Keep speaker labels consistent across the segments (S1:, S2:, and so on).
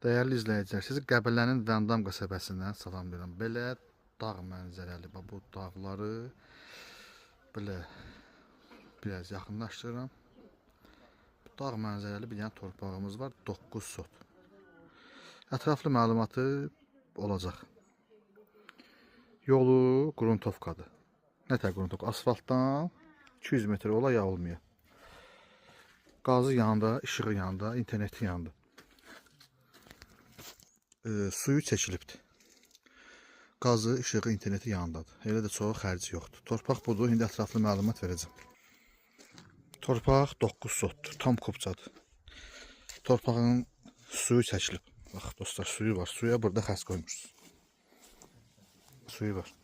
S1: Dəyərli izləyicilər, sizi Qəbələnin Dəndam qəsəbəsindən salamlayıram. Belə dağ mənzərəli, bu dağları belə biraz yaxınlaşdırıram. Bu dağ mənzərəli bir dənə torpağımız var, 9 sot. Ətraflı məlumatı olacaq. Yolu qruntovkadır. Nətər qruntovka? Asfaltdan 200 metr ola ya olmuyor. Qazı yanında, işığı yanında, interneti yanında. Suyu çəkilibdir. Qazı, işığı, interneti yanındadır. Elə də çox xərci yoxdur. Torpaq budur. İndi ətraflı məlumat verəcəm. Torpaq 9 sotdur. Tam kupçadır. Torpağın suyu çəkilib. Bax dostlar, suyu var. Suya burada xəs qoymuşuz. Suyu var.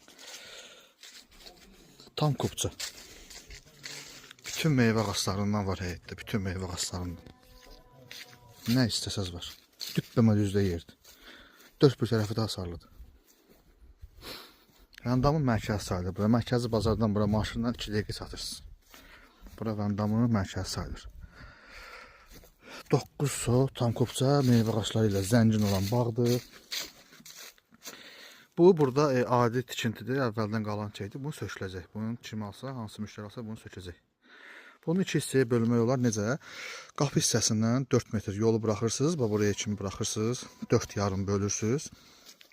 S1: Tam kupça. Bütün meyvə ağaclarından var həyətdə. Bütün meyvə ağaclarından. Nə istəsəz var. Düppəmə düzdə yerdir. Dörd bir tərəfi də hasarlıdır. Vandamın mərkəzi sayılır. Bura mərkəzi bazardan bura maşından 2 dəqiqə çatırsınız. Bura Vandamın mərkəzi sayılır. 9 sot tam kupça meyvə ağacları ilə zəngin olan bağdır. Bu burada adi tikintidir. Əvvəldən qalan şeydir. Bunu söküləcək. Bunun kim alsa, hansı müştəri alsa bunu sökəcək. Bunu iki hissəyə bölmək olar. Necə? Qapı hissəsindən 4 metr yolu buraxırsınız. Buraya kimi buraxırsınız. 4 yarım bölürsünüz.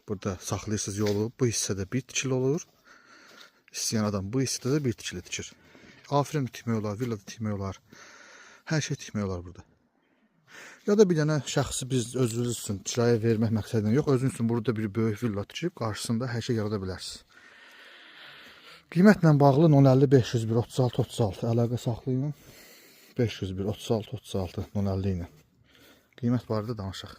S1: Burada saxlayırsınız yolu. Bu hissədə bir tikili olur. İstəyən adam bu hissədə də bir tikili tikir. Afirin tikmək olar, villa tikmək olar. Hər şey tikmək olar burada. Ya da bir dənə şəxsi biz özünüz üçün kirayə vermək məqsədilə yox, özünüz üçün burada bir böyük villa tikib qarşısında hər şey yarada bilərsiniz. Qiymətlə bağlı 050 501 36 36 əlaqə saxlayın. 501 36 36 050 ilə. Qiymət barədə danışaq.